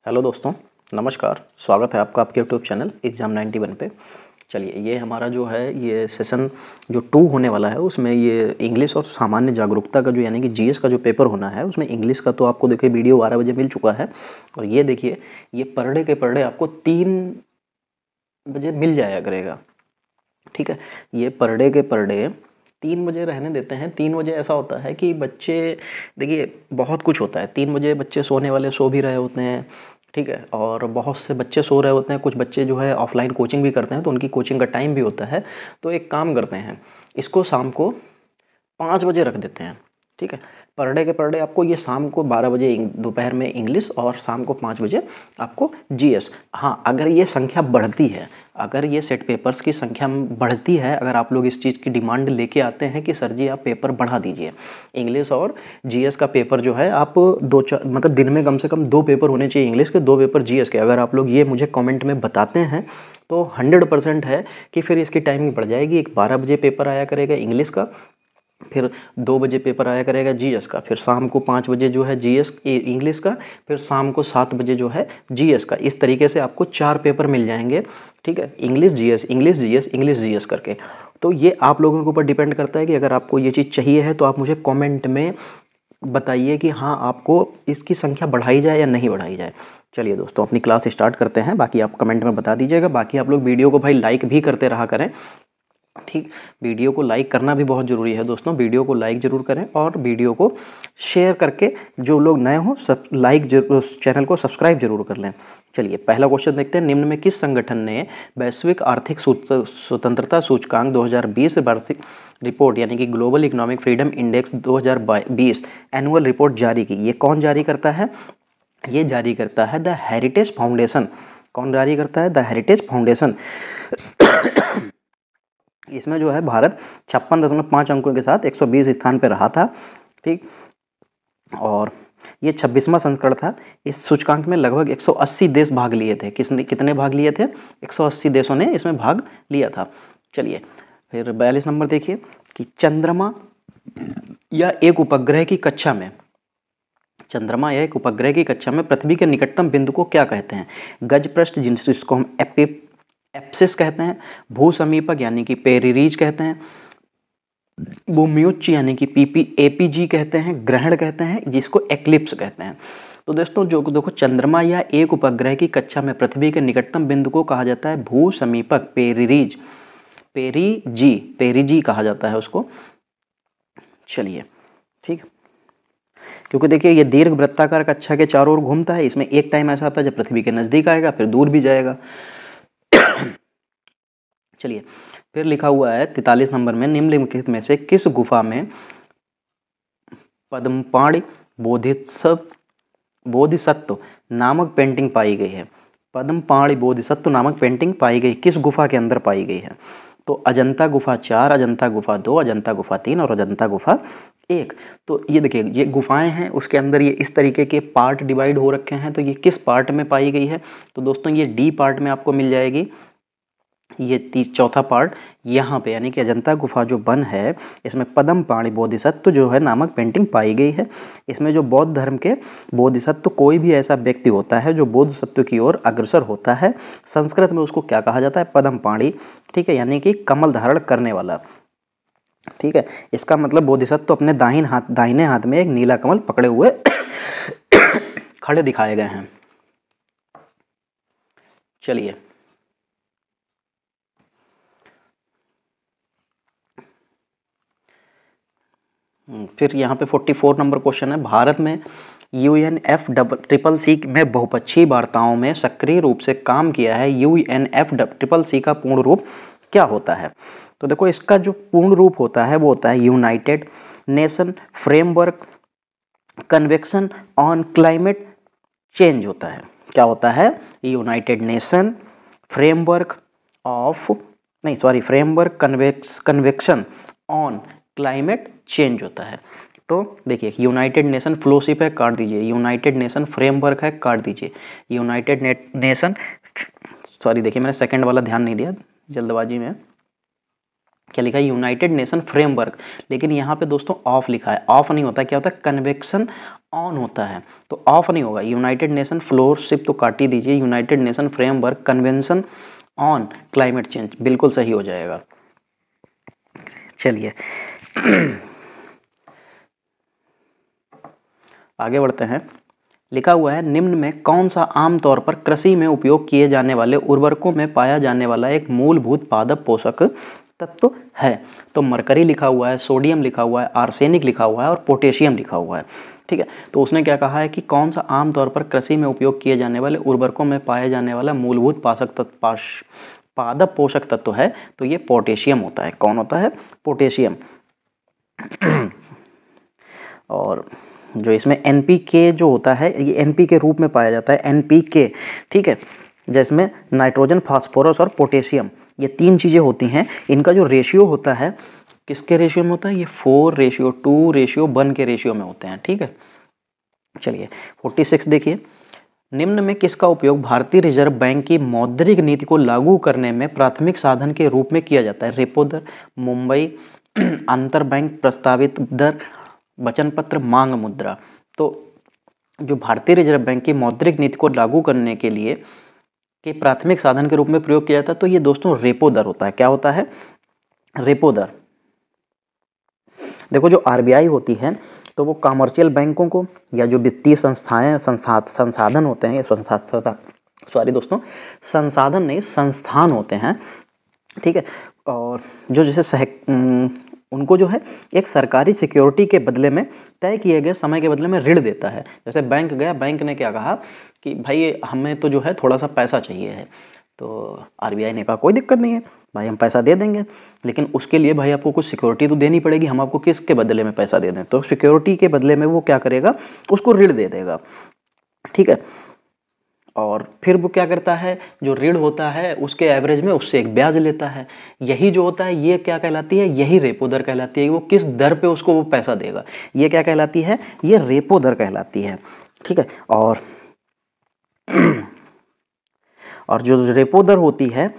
Hello दोस्तों, नमस्कार। स्वागत है आपका आपके यूट्यूब चैनल एग्ज़ाम 91 पे। चलिए, ये हमारा जो है ये सेशन जो 2 होने वाला है उसमें ये इंग्लिश और सामान्य जागरूकता का जो यानी कि जीएस का जो पेपर होना है उसमें इंग्लिश का तो आपको देखिए वीडियो 12 बजे मिल चुका है। और ये देखिए ये पर डे आपको 3 बजे मिल जाया करेगा। ठीक है, ये पर डे 3 बजे रहने देते हैं। 3 बजे ऐसा होता है कि बच्चे देखिए बहुत कुछ होता है। 3 बजे बच्चे सोने वाले सो भी रहे होते हैं, ठीक है, और बहुत से बच्चे सो रहे होते हैं। कुछ बच्चे जो है ऑफलाइन कोचिंग भी करते हैं तो उनकी कोचिंग का टाइम भी होता है। तो एक काम करते हैं, इसको शाम को 5 बजे रख देते हैं। ठीक है, पर डे आपको ये शाम को 12 बजे दोपहर में इंग्लिश और शाम को 5 बजे आपको जीएस। हाँ, अगर ये संख्या बढ़ती है, अगर ये सेट पेपर्स की संख्या बढ़ती है, अगर आप लोग इस चीज़ की डिमांड लेके आते हैं कि सर जी आप पेपर बढ़ा दीजिए, इंग्लिश और जीएस का पेपर जो है आप मतलब दिन में कम से कम 2 पेपर होने चाहिए इंग्लिश के, 2 पेपर जीएस के। अगर आप लोग ये मुझे कमेंट में बताते हैं तो 100% है कि फिर इसकी टाइमिंग बढ़ जाएगी। एक 12 बजे पेपर आया करेगा इंग्लिश का, फिर 2 बजे पेपर आया करेगा जीएस का, फिर शाम को 5 बजे जो है जीएस इंग्लिश का, फिर शाम को 7 बजे जो है जीएस का। इस तरीके से आपको 4 पेपर मिल जाएंगे। ठीक है, English GS English GS English GS करके। तो ये आप लोगों के ऊपर डिपेंड करता है कि अगर आपको ये चीज़ चाहिए है तो आप मुझे कमेंट में बताइए कि हाँ आपको इसकी संख्या बढ़ाई जाए या नहीं बढ़ाई जाए। चलिए दोस्तों, अपनी क्लास स्टार्ट करते हैं। बाकी आप कमेंट में बता दीजिएगा। बाकी आप लोग वीडियो को भाई लाइक भी करते रहा करें। ठीक, वीडियो को लाइक करना भी बहुत ज़रूरी है दोस्तों। वीडियो को लाइक ज़रूर करें और वीडियो को शेयर करके जो लोग नए हों सब चैनल को सब्सक्राइब जरूर कर लें। चलिए, पहला क्वेश्चन देखते हैं। निम्न में किस संगठन ने वैश्विक आर्थिक स्वतंत्रता सूचकांक 2020 वार्षिक रिपोर्ट यानी कि global economic freedom index 2020 annual report जारी की? ये कौन जारी करता है? ये जारी करता है द हेरिटेज फाउंडेशन। कौन जारी करता है? The heritage foundation. इसमें जो है भारत 56.5 अंकों के साथ 120 स्थान पर रहा था। ठीक, और ये 26वां संस्करण था। इस सूचकांक में लगभग 180 देश भाग लिए थे। कितने भाग लिए थे? 180 देशों ने इसमें भाग लिया था। चलिए, फिर 42 नंबर देखिए कि चंद्रमा या एक उपग्रह की कक्षा में पृथ्वी के निकटतम बिंदु को क्या कहते हैं? गज पृष्ठ, जिसको हम एप्सिस कहते हैं, भू समीपक यानी कि पेरिरीज कहते हैं, भूम्योच्च यानी कि एपीजी कहते हैं, ग्रहण कहते हैं, जिसको एक्लिप्स कहते हैं। तो दोस्तों जो देखो, चंद्रमा या एक उपग्रह की कक्षा में पृथ्वी के निकटतम बिंदु को कहा जाता है भू समीपक, पेरिजी कहा जाता है उसको। चलिए, ठीक, क्योंकि देखिए ये दीर्घ वृत्ताकार कक्षा के चारों ओर घूमता है। इसमें एक टाइम ऐसा आता है जब पृथ्वी के नजदीक आएगा, फिर दूर भी जाएगा। चलिए, फिर लिखा हुआ है 43 नंबर में, निम्नलिखित में से किस गुफा में पद्मपाणि बोधिसत्व नामक पेंटिंग पाई गई है? पद्मपाणि बोधिसत्व नामक पेंटिंग पाई गई किस गुफा के अंदर पाई गई है? तो अजंता गुफा 4, अजंता गुफा 2, अजंता गुफा 3 और अजंता गुफा 1। तो ये देखिए ये गुफाएं हैं, उसके अंदर ये इस तरीके के पार्ट डिवाइड हो रखे हैं। तो ये किस पार्ट में पाई गई है? तो दोस्तों ये डी पार्ट में आपको मिल जाएगी। ये चौथा पार्ट यहाँ पे यानी कि अजंता गुफा जो वन है इसमें पद्मपाणि बोधिसत्व जो है नामक पेंटिंग पाई गई है। इसमें जो बौद्ध धर्म के बोधिसत्व, कोई भी ऐसा व्यक्ति होता है जो बोधिसत्व की ओर अग्रसर होता है, संस्कृत में उसको क्या कहा जाता है? पद्मपाणि। ठीक है, यानी कि कमल धारण करने वाला। ठीक है, इसका मतलब बोधिसत्व अपने दाहिने हाथ में एक नीला कमल पकड़े हुए खड़े दिखाए गए हैं। चलिए, फिर यहाँ पे 44 नंबर क्वेश्चन है। भारत में UNFCCC में बहुपक्षीय वार्ताओं में सक्रिय रूप से काम किया है। UNFCCC का पूर्ण रूप क्या होता है? तो देखो, इसका जो पूर्ण रूप होता है वो होता है United nation framework convention on climate change होता है। क्या होता है? United nation framework convention on climate change होता है। तो देखिए, यूनाइटेड नेशन फ्लोशिप है, काट दीजिए। यूनाइटेड नेशन फ्रेमवर्क है, काट दीजिए। यूनाइटेड नेशन देखिए मैंने सेकंड वाला ध्यान नहीं दिया जल्दबाजी में। क्या लिखा है? यूनाइटेड नेशन फ्रेमवर्क, लेकिन यहाँ पे दोस्तों ऑफ लिखा है। ऑफ नहीं होता, क्या होता है? कन्वेंशन ऑन होता है, तो ऑफ नहीं होगा। यूनाइटेड नेशन फ्लोरशिप तो काट ही दीजिए, United nation framework convention on climate change, बिल्कुल सही हो जाएगा। चलिए आगे बढ़ते हैं। लिखा हुआ है निम्न में कौन सा आमतौर पर कृषि में उपयोग किए जाने वाले उर्वरकों में पाया जाने वाला एक मूलभूत पादप पोषक तत्व है। तो मरकरी लिखा हुआ है, सोडियम लिखा हुआ है, आर्सेनिक लिखा हुआ है और पोटेशियम लिखा हुआ है। ठीक है, तो उसने क्या कहा है कि कौन सा आमतौर पर कृषि में उपयोग किए जाने वाले उर्वरकों में पाए जाने वाला मूलभूत पादप पोषक तत्व है, तो ये पोटेशियम होता है। कौन होता है? पोटेशियम। और जो इसमें एनपीके जो होता है, ये एनपीके रूप में पाया जाता है, एनपीके। ठीक है, जिसमें नाइट्रोजन, फास्फोरस और पोटेशियम, ये तीन चीज़ें होती हैं। इनका जो रेशियो होता है, किसके रेशियो में होता है? ये 4:2:1 के रेशियो में होते हैं। ठीक है, चलिए 46 देखिए। निम्न में किसका उपयोग भारतीय रिजर्व बैंक की मौद्रिक नीति को लागू करने में प्राथमिक साधन के रूप में किया जाता है? रेपो दर, मुंबई अंतर बैंक प्रस्तावित दर, वचन पत्र, मांग मुद्रा। तो जो भारतीय रिजर्व बैंक की मौद्रिक नीति को लागू करने के लिए के प्राथमिक साधन के रूप में प्रयोग किया जाता है, तो ये दोस्तों रेपो दर होता है। क्या होता है? रेपो दर। देखो, जो आरबीआई होती है, तो वो कमर्शियल बैंकों को या जो वित्तीय संस्थाएं संसाधन होते हैं, संसाधन नहीं, संस्थान होते हैं। ठीक है, और जो जैसे उनको जो है एक सरकारी सिक्योरिटी के बदले में, तय किए गए समय के बदले में ऋण देता है। जैसे बैंक गया, बैंक ने क्या कहा कि भाई हमें तो जो है थोड़ा सा पैसा चाहिए है, तो आरबीआई ने कहा कोई दिक्कत नहीं है भाई, हम पैसा दे देंगे, लेकिन उसके लिए भाई आपको कुछ सिक्योरिटी तो देनी पड़ेगी। हम आपको किसके बदले में पैसा दे दें? तो सिक्योरिटी के बदले में वो क्या करेगा? उसको ऋण दे देगा। ठीक है, और फिर वो क्या करता है? जो ऋण होता है उसके एवरेज में उससे एक ब्याज लेता है। यही जो होता है ये क्या कहलाती है? यही रेपो दर कहलाती है। वो किस दर पे उसको वो पैसा देगा, ये क्या कहलाती है? ये रेपो दर कहलाती है। ठीक है, और जो रेपो दर होती है,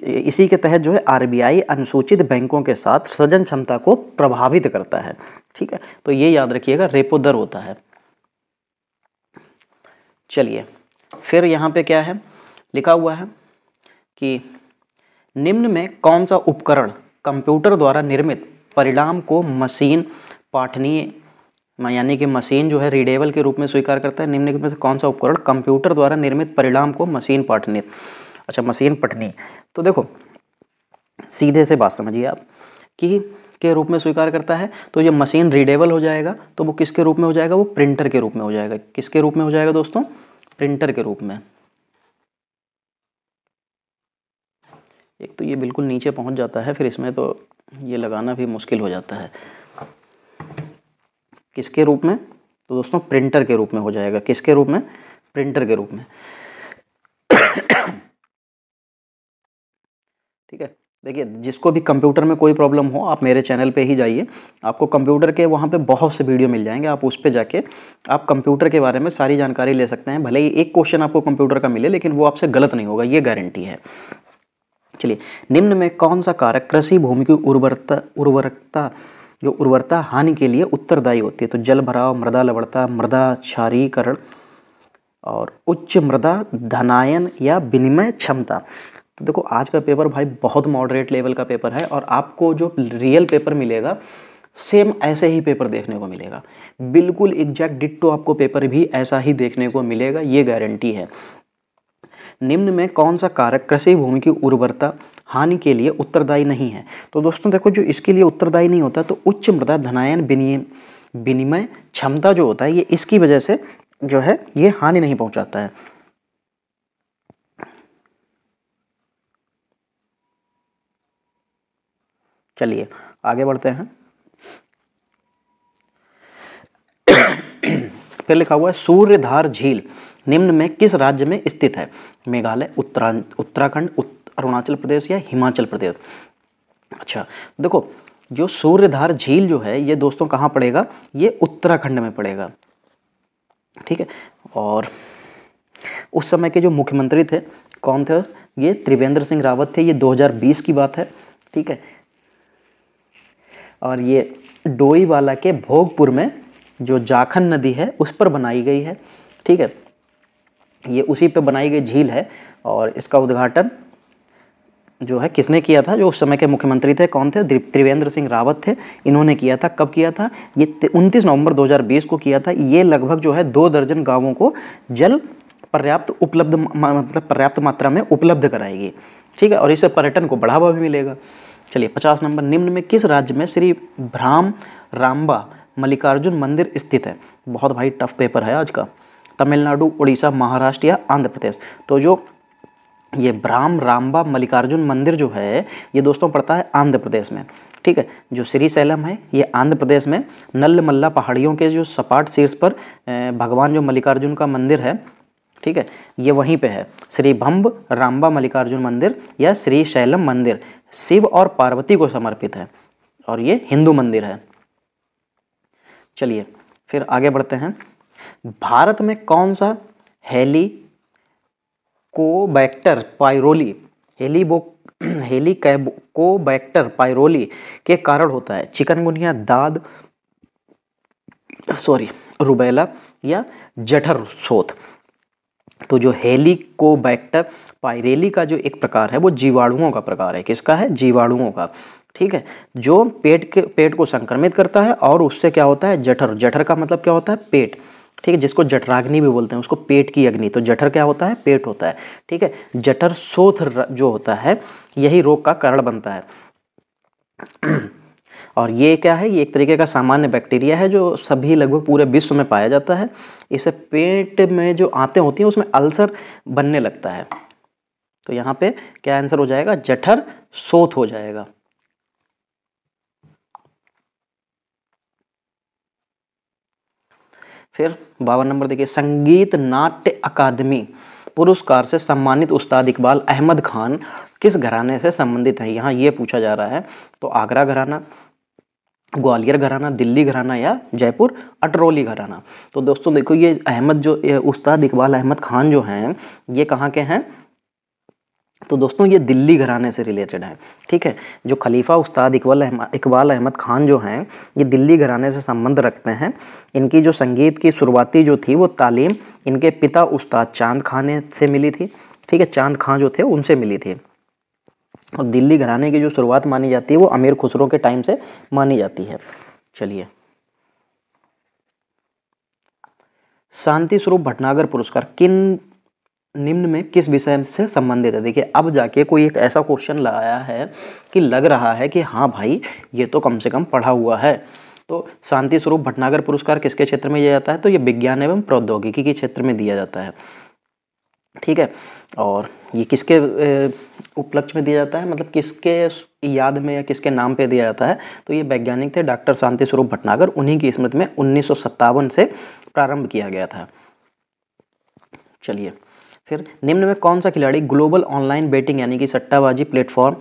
इसी के तहत जो है आरबीआई अनुसूचित बैंकों के साथ सृजन क्षमता को प्रभावित करता है। ठीक है, तो ये याद रखिएगा, रेपो दर होता है। चलिए फिर यहाँ पे क्या है लिखा हुआ है कि निम्न में कौन सा उपकरण कंप्यूटर द्वारा निर्मित परिणाम को मशीन पठनीय, यानी कि मशीन जो है रीडेबल के रूप में स्वीकार करता है? निम्न में से कौन सा उपकरण कंप्यूटर द्वारा निर्मित परिणाम को मशीन पठनीय, अच्छा मशीन पठनीय, तो देखो सीधे से बात समझिए आप कि के रूप में स्वीकार करता है, तो ये मशीन रीडेबल हो जाएगा, तो वो किसके रूप में हो जाएगा? वो प्रिंटर के रूप में हो जाएगा। किसके रूप में हो जाएगा दोस्तों? प्रिंटर के रूप में। एक तो ये बिल्कुल नीचे पहुंच जाता है, फिर इसमें तो ये लगाना भी मुश्किल हो जाता है। किसके रूप में? तो दोस्तों प्रिंटर के रूप में हो जाएगा। किसके रूप में? प्रिंटर के रूप में। ठीक है, देखिए जिसको भी कंप्यूटर में कोई प्रॉब्लम हो, आप मेरे चैनल पे ही जाइए, आपको कंप्यूटर के वहाँ पे बहुत से वीडियो मिल जाएंगे। आप उस पे जाके आप कंप्यूटर के बारे में सारी जानकारी ले सकते हैं। भले ही एक क्वेश्चन आपको कंप्यूटर का मिले, लेकिन वो आपसे गलत नहीं होगा, ये गारंटी है। चलिए, निम्न में कौन सा कारक कृषि भूमि की उर्वरता हानि के लिए उत्तरदायी होती है? तो जल भराव, मृदा लवणता, मृदा क्षारीकरण और उच्च मृदा धनायन या विनिमय क्षमता। तो देखो आज का पेपर भाई बहुत मॉडरेट लेवल का पेपर है, और आपको जो रियल पेपर मिलेगा सेम ऐसे ही पेपर देखने को मिलेगा, बिल्कुल एग्जैक्ट डिट्टो आपको पेपर भी ऐसा ही देखने को मिलेगा, ये गारंटी है। निम्न में कौन सा कारक कृषि भूमि की उर्वरता हानि के लिए उत्तरदायी नहीं है? तो दोस्तों देखो, जो इसके लिए उत्तरदायी नहीं होता, तो उच्च मृदा धनायन विनिमय क्षमता जो होता है, ये इसकी वजह से जो है ये हानि नहीं पहुंचाता है। चलिए आगे बढ़ते हैं। फिर लिखा हुआ है सूर्यधार झील निम्न में किस राज्य में स्थित है? मेघालय, उत्तराखंड, अरुणाचल प्रदेश या हिमाचल प्रदेश? अच्छा देखो, जो सूर्यधार झील जो है ये दोस्तों कहाँ पड़ेगा? ये उत्तराखंड में पड़ेगा। ठीक है, और उस समय के जो मुख्यमंत्री थे कौन थे? ये त्रिवेंद्र सिंह रावत थे। ये 2020 की बात है। ठीक है, और ये डोईवाला के भोगपुर में जो जाखन नदी है उस पर बनाई गई है। ठीक है, ये उसी पे बनाई गई झील है और इसका उद्घाटन जो है किसने किया था? जो उस समय के मुख्यमंत्री थे, कौन थे? त्रिवेंद्र सिंह रावत थे। इन्होंने किया था। कब किया था? ये 29 नवंबर 2020 को किया था। ये लगभग जो है 2 दर्जन गांवों को जल पर्याप्त मात्रा में उपलब्ध कराएगी। ठीक है, और इससे पर्यटन को बढ़ावा भी मिलेगा। चलिए 50 नंबर, निम्न में किस राज्य में श्री भ्राम रामबा मल्लिकार्जुन मंदिर स्थित है? बहुत भाई टफ पेपर है आज का। तमिलनाडु, उड़ीसा, महाराष्ट्र या आंध्र प्रदेश? तो जो ये भ्राम रामबा मल्लिकार्जुन मंदिर जो है ये दोस्तों पड़ता है आंध्र प्रदेश में। ठीक है, जो श्रीशैलम है ये आंध्र प्रदेश में नल्लमल्ला पहाड़ियों के जो सपाट शीर्ष पर भगवान जो मल्लिकार्जुन का मंदिर है, ठीक है, ये वहीं पे है। श्री भंब रामबा मल्लिकार्जुन मंदिर या श्रीशैलम मंदिर शिव और पार्वती को समर्पित है और ये हिंदू मंदिर है। चलिए फिर आगे बढ़ते हैं। भारत में कौन सा हेलिकोबैक्टर पायरोली हेलिकोबैक्टर पायरोली के कारण होता है? चिकनगुनिया, दाद, रुबेला या जठर शोथ? तो जो हेलिकोबैक्टर पायरेली का जो एक प्रकार है वो जीवाणुओं का प्रकार है। किसका है? जीवाणुओं का। ठीक है, जो पेट को संक्रमित करता है और उससे क्या होता है? जठर का मतलब क्या होता है? पेट। ठीक है, जिसको जठराग्नि भी बोलते हैं, उसको पेट की अग्नि। तो जठर क्या होता है? पेट होता है। ठीक है, जठर शोथ जो होता है यही रोग का कारण बनता है। और ये क्या है? ये एक तरीके का सामान्य बैक्टीरिया है जो सभी लगभग पूरे विश्व में पाया जाता है। इसे पेट में जो आंतें होती हैं उसमें अल्सर बनने लगता है। तो यहाँ पे क्या आंसर हो जाएगा? जठर शोथ हो जाएगा। फिर 52 नंबर देखिए, संगीत नाट्य अकादमी पुरस्कार से सम्मानित उस्ताद इकबाल अहमद खान किस घराने से संबंधित है? यहाँ ये पूछा जा रहा है। तो आगरा घराना, ग्वालियर घराना, दिल्ली घराना या जयपुर अटरौली घराना? तो दोस्तों देखो, ये उस्ताद इकबाल अहमद खान जो हैं ये कहाँ के हैं? तो दोस्तों ये दिल्ली घराने से रिलेटेड है। ठीक है, जो खलीफा उस्ताद इकबाल अहमद खान जो हैं ये दिल्ली घराने से संबंध रखते हैं। इनकी जो संगीत की शुरुआती जो थी वो तालीम इनके पिता उस्ताद चांद खान से मिली थी। ठीक है, चांद खां जो थे उनसे मिली थी। और दिल्ली घराने की जो शुरुआत मानी जाती है वो अमीर खुसरो के टाइम से मानी जाती है। चलिए, शांति स्वरूप भटनागर पुरस्कार किन निम्न में किस विषय से संबंधित है? देखिए अब जाके कोई एक ऐसा क्वेश्चन लाया है कि लग रहा है कि हाँ भाई ये तो कम से कम पढ़ा हुआ है। तो शांति स्वरूप भटनागर पुरस्कार किसके क्षेत्र में दिया जाता है? तो ये विज्ञान एवं प्रौद्योगिकी के क्षेत्र में दिया जाता है। ठीक है, और ये किसके उपलक्ष्य में दिया जाता है? मतलब किसके याद में या किसके नाम पे दिया जाता है? तो ये वैज्ञानिक थे डॉक्टर शांति स्वरूप भटनागर। उन्हीं की स्मृति में 1957 से प्रारंभ किया गया था। चलिए, फिर निम्न में कौन सा खिलाड़ी ग्लोबल ऑनलाइन बेटिंग यानी कि सट्टाबाजी प्लेटफॉर्म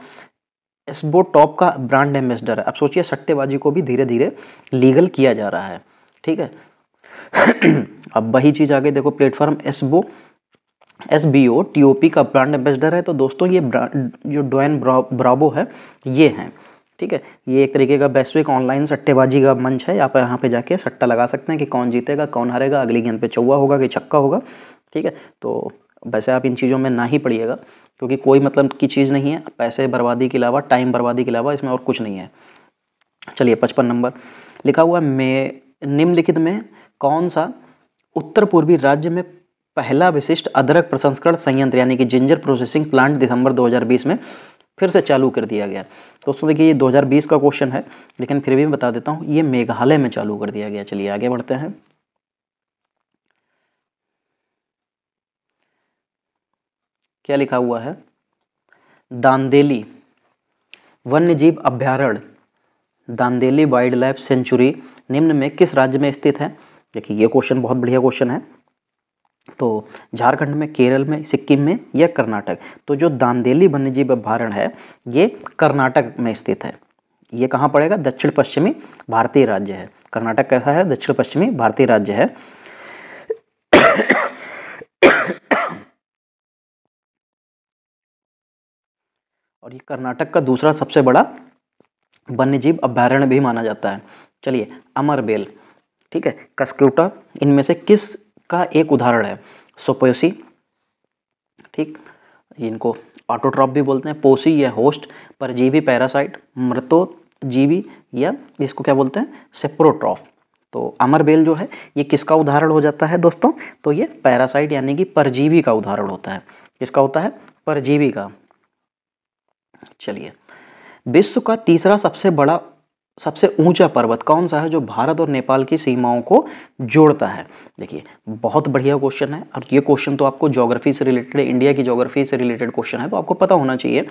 एस्बो टॉप का ब्रांड एम्बेसडर है? अब सोचिए, सट्टेबाजी को भी धीरे धीरे लीगल किया जा रहा है। ठीक है अब वही चीज़ आगे देखो, प्लेटफॉर्म SBO TOP का ब्रांड एम्बेसडर है। तो दोस्तों ये जो ड्वेन ब्रावो है ये हैं। ठीक है, ये एक तरीके का वैश्विक ऑनलाइन सट्टेबाजी का मंच है। आप यहाँ पे जाके सट्टा लगा सकते हैं कि कौन जीतेगा, कौन हारेगा, अगली गेंद पे चौवा होगा कि छक्का होगा। ठीक है, तो वैसे आप इन चीज़ों में ना ही पड़िएगा क्योंकि कोई मतलब की चीज़ नहीं है। पैसे बर्बादी के अलावा, टाइम बर्बादी के अलावा इसमें और कुछ नहीं है। चलिए 55 नंबर लिखा हुआ में निम्नलिखित में कौन सा उत्तर पूर्वी राज्य में पहला विशिष्ट अदरक प्रसंस्करण संयंत्र यानी कि जिंजर प्रोसेसिंग प्लांट दिसंबर 2020 में फिर से चालू कर दिया गया? दोस्तों देखिए ये 2020 का क्वेश्चन है लेकिन फिर भी मैं बता देता हूँ, ये मेघालय में चालू कर दिया गया। चलिए आगे बढ़ते हैं। क्या लिखा हुआ है? दांदेली वन्यजीव अभ्यारण्य, दांदेली वाइल्ड लाइफ सेंचुरी निम्न में किस राज्य में स्थित है? देखिए ये क्वेश्चन बहुत बढ़िया क्वेश्चन है। तो झारखंड में, केरल में, सिक्किम में या कर्नाटक? तो जो दांदेली वन्यजीव अभ्यारण्य है ये कर्नाटक में स्थित है। ये कहाँ पड़ेगा? दक्षिण पश्चिमी भारतीय राज्य है। कर्नाटक कैसा है? दक्षिण पश्चिमी भारतीय राज्य है। और ये कर्नाटक का दूसरा सबसे बड़ा वन्यजीव अभ्यारण्य भी माना जाता है। चलिए अमरबेल, ठीक है। कस्क्यूटा इनमें से किस का एक उदाहरण है? सोपोसी, ठीक, इनको ऑटोट्रॉप भी बोलते हैं, पोसी या होस्ट, परजीवी पैरासाइट, मृतोजीवी, या इसको क्या बोलते हैं? सेप्रोट्रॉफ। तो अमरबेल जो है ये किसका उदाहरण हो जाता है दोस्तों? तो ये पैरासाइट यानी कि परजीवी का उदाहरण होता है। किसका होता है? परजीवी का। चलिए, विश्व का तीसरा सबसे ऊंचा पर्वत कौन सा है जो भारत और नेपाल की सीमाओं को जोड़ता है? देखिए, बहुत बढ़िया क्वेश्चन है, और ये क्वेश्चन तो आपको ज्योग्राफी से रिलेटेड, इंडिया की ज्योग्राफी से रिलेटेड क्वेश्चन है, तो आपको पता होना चाहिए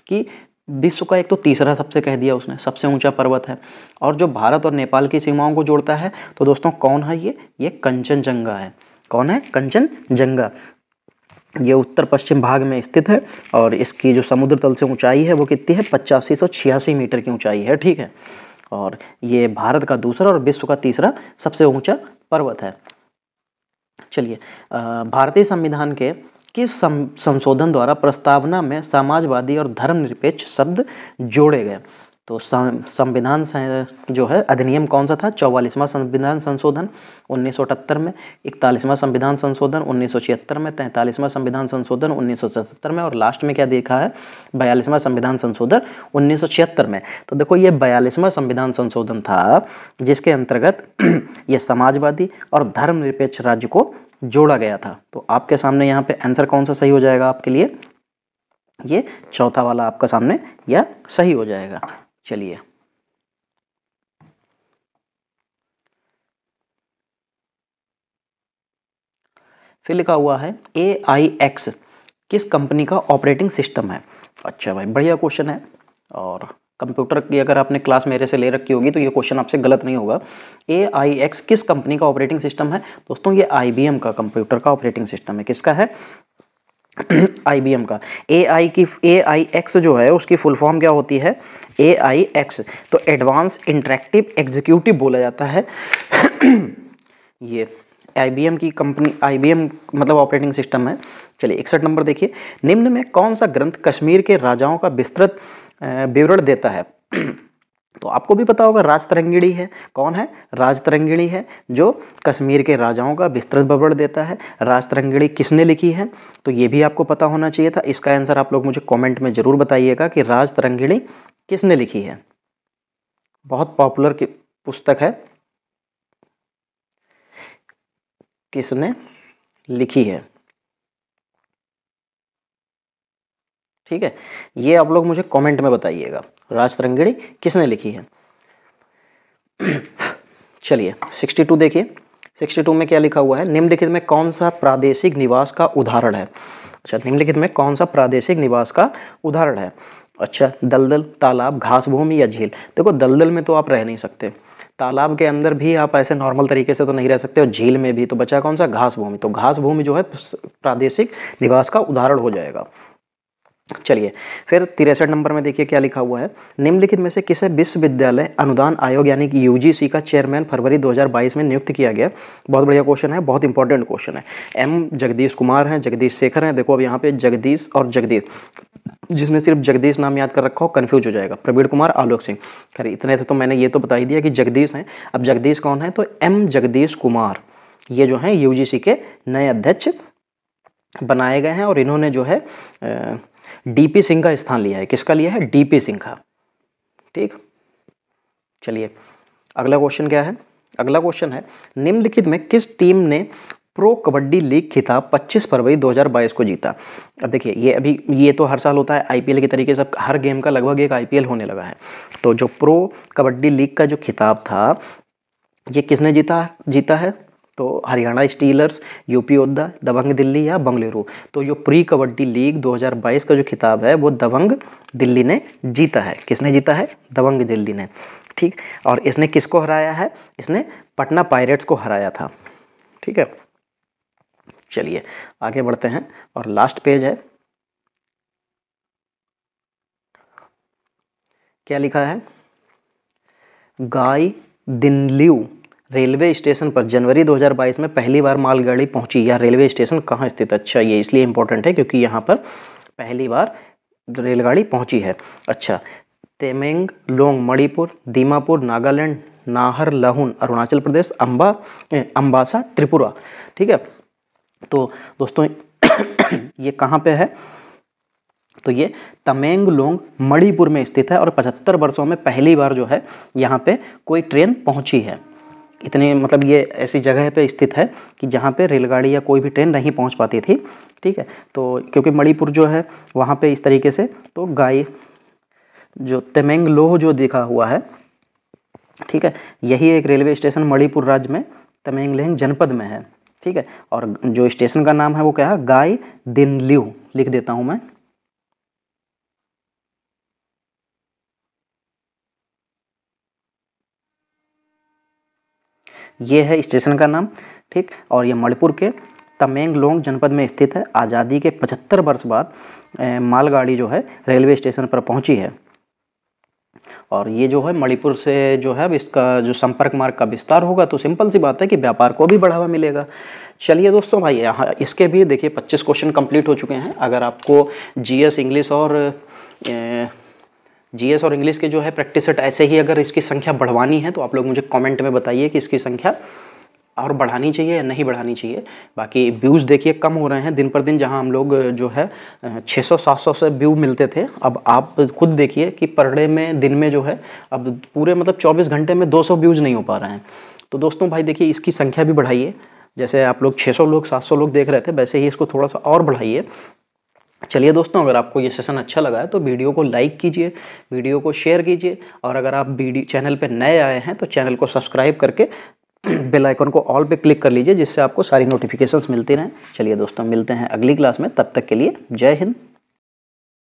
कि विश्व का एक तो तीसरा सबसे कह दिया उसने, सबसे ऊंचा पर्वत है, और जो भारत और नेपाल की सीमाओं को जोड़ता है, तो दोस्तों कौन है ये कंचनजंगा है। कौन है? कंचनजंगा। ये उत्तर पश्चिम भाग में स्थित है, और इसकी जो समुद्र तल से ऊंचाई है वो कितनी है? 8586 मीटर की ऊंचाई है, ठीक है। और ये भारत का दूसरा और विश्व का तीसरा सबसे ऊंचा पर्वत है। चलिए, भारतीय संविधान के किस संशोधन द्वारा प्रस्तावना में समाजवादी और धर्मनिरपेक्ष शब्द जोड़े गए? तो संविधान जो है अधिनियम कौन सा था? 44वां संविधान संशोधन 1978 में, 41वां संविधान संशोधन 1976 में, 43वां संविधान संशोधन 1977 में, और लास्ट में क्या देखा है? 42वां संविधान संशोधन 1976 में। तो देखो, ये 42वां संविधान संशोधन था जिसके अंतर्गत ये समाजवादी और धर्मनिरपेक्ष राज्य को जोड़ा गया था। तो आपके सामने यहाँ पे आंसर कौन सा सही हो जाएगा आपके लिए? ये चौथा वाला आपका सामने यह सही हो जाएगा। चलिए, फिर लिखा हुआ है AIX किस कंपनी का ऑपरेटिंग सिस्टम है? अच्छा भाई, बढ़िया क्वेश्चन है, और कंप्यूटर की अगर आपने क्लास मेरे से ले रखी होगी तो ये क्वेश्चन आपसे गलत नहीं होगा। AIX किस कंपनी का ऑपरेटिंग सिस्टम है? दोस्तों ये IBM का कंप्यूटर का ऑपरेटिंग सिस्टम है। किसका है? IBM का। AIX जो है उसकी फुल फॉर्म क्या होती है? AIX तो एडवांस इंटरेक्टिव एग्जीक्यूटिव बोला जाता है। ये IBM की कंपनी, IBM मतलब ऑपरेटिंग सिस्टम है। चलिए, 61 नंबर देखिए, निम्न में कौन सा ग्रंथ कश्मीर के राजाओं का विस्तृत विवरण देता है? तो आपको भी पता होगा, राजतरंगिणी है। कौन है? राजतरंगिणी है, जो कश्मीर के राजाओं का विस्तृत विवरण देता है। राजतरंगिणी किसने लिखी है? तो ये भी आपको पता होना चाहिए था। इसका आंसर आप लोग मुझे कमेंट में जरूर बताइएगा कि राजतरंगिणी किसने लिखी है। बहुत पॉपुलर की पुस्तक है, किसने लिखी है? ठीक है, ये आप लोग मुझे कमेंट में बताइएगा, राजतरंगिणी किसने लिखी है। चलिए, 62 देखिए, 62 में क्या लिखा हुआ है? निम्नलिखित में कौन सा प्रादेशिक निवास का उदाहरण है? अच्छा, निम्नलिखित में कौन सा प्रादेशिक निवास का उदाहरण है? अच्छा, दलदल, तालाब, घास भूमि या झील? देखो, दलदल में तो आप रह नहीं सकते, तालाब के अंदर भी आप ऐसे नॉर्मल तरीके से तो नहीं रह सकते, और झील में भी। तो बचा कौन सा? घास भूमि। तो घास भूमि जो है प्रादेशिक निवास का उदाहरण हो जाएगा। चलिए, फिर 63 नंबर में देखिए क्या लिखा हुआ है? निम्नलिखित में से किसे विश्वविद्यालय अनुदान आयोग यानी कि UGC का चेयरमैन फरवरी 2022 में नियुक्त किया गया? बहुत बढ़िया क्वेश्चन है, बहुत इंपॉर्टेंट क्वेश्चन है। M जगदीश कुमार हैं, जगदीश शेखर हैं। देखो अब यहाँ पे जगदीश और जगदीश, जिसमें सिर्फ जगदीश नाम याद कर रखा हो कंफ्यूज हो जाएगा। प्रवीण कुमार, आलोक सिंह। खैर, इतने थे तो मैंने ये तो बता ही दिया कि जगदीश हैं। अब जगदीश कौन है? तो M जगदीश कुमार, ये जो है UGC के नए अध्यक्ष बनाए गए हैं, और इन्होंने जो है DP सिंह का स्थान लिया है। किसका लिया है? DP सिंह का। ठीक, चलिए, अगला क्वेश्चन क्या है? अगला क्वेश्चन है, निम्नलिखित में किस टीम ने प्रो कबड्डी लीग खिताब 25 फरवरी 2022 को जीता? अब देखिए, ये तो हर साल होता है IPL के तरीके से, हर गेम का लगभग एक IPL होने लगा है। तो जो प्रो कबड्डी लीग का जो खिताब था, ये किसने जीता है? तो हरियाणा स्टीलर्स, UP योद्धा, दबंग दिल्ली या बंगलुरु? तो जो प्री कबड्डी लीग 2022 का जो खिताब है वो दबंग दिल्ली ने जीता है। किसने जीता है? दबंग दिल्ली ने। ठीक, और इसने किसको हराया है? इसने पटना पायरेट्स को हराया था। ठीक है, चलिए आगे बढ़ते हैं, और लास्ट पेज है, क्या लिखा है? गाई दिनलियू रेलवे स्टेशन पर जनवरी 2022 में पहली बार मालगाड़ी पहुंची। यह रेलवे स्टेशन कहाँ स्थित है? अच्छा, ये इसलिए इंपॉर्टेंट है क्योंकि यहाँ पर पहली बार रेलगाड़ी पहुंची है। अच्छा, तेमेंगलोंग मणिपुर, दीमापुर नागालैंड, नाहरलगुन अरुणाचल प्रदेश, अम्बासा त्रिपुरा। ठीक है, तो दोस्तों ये कहाँ पे है, तो ये तमेंगलोंग मणिपुर में स्थित है और 75 वर्षों में पहली बार जो है यहाँ पे कोई ट्रेन पहुँची है। इतने मतलब ये ऐसी जगह पे स्थित है कि जहाँ पे रेलगाड़ी या कोई भी ट्रेन नहीं पहुँच पाती थी। ठीक है, तो क्योंकि मणिपुर जो है वहाँ पे इस तरीके से, तो गाय जो तमेंगलोह जो दिखा हुआ है, ठीक है, यही एक रेलवे स्टेशन मणिपुर राज्य में तमेंगलोंग जनपद में है। ठीक है, और जो स्टेशन का नाम है वो क्या है, गाय दिनल्यू, लिख देता हूँ मैं। ये है स्टेशन का नाम। ठीक, और ये मणिपुर के तमेंगलोंग जनपद में स्थित है। आज़ादी के 75 वर्ष बाद मालगाड़ी जो है रेलवे स्टेशन पर पहुंची है। और ये जो है मणिपुर से जो है अब इसका जो संपर्क मार्ग का विस्तार होगा तो सिंपल सी बात है कि व्यापार को भी बढ़ावा मिलेगा। चलिए दोस्तों भाई, यहाँ इसके भी देखिए 25 क्वेश्चन कंप्लीट हो चुके हैं। अगर आपको जीएस इंग्लिश के जो है प्रैक्टिस सेट ऐसे ही अगर इसकी संख्या बढ़वानी है तो आप लोग मुझे कमेंट में बताइए कि इसकी संख्या और बढ़ानी चाहिए या नहीं बढ़ानी चाहिए। बाकी व्यूज़ देखिए कम हो रहे हैं दिन पर दिन, जहां हम लोग जो है 600-700 से व्यू मिलते थे, अब आप खुद देखिए कि पर डे में दिन में जो है अब पूरे मतलब 24 घंटे में 200 व्यूज़ नहीं हो पा रहे हैं। तो दोस्तों भाई देखिए इसकी संख्या भी बढ़ाइए। जैसे आप लोग 600 लोग 700 लोग देख रहे थे, वैसे ही इसको थोड़ा सा और बढ़ाइए। चलिए दोस्तों, अगर आपको ये सेशन अच्छा लगा है तो वीडियो को लाइक कीजिए, वीडियो को शेयर कीजिए, और अगर आप चैनल पे नए आए हैं तो चैनल को सब्सक्राइब करके बेल आइकन को ऑल पे क्लिक कर लीजिए, जिससे आपको सारी नोटिफिकेशंस मिलती रहें। चलिए दोस्तों, मिलते हैं अगली क्लास में, तब तक के लिए जय हिंद।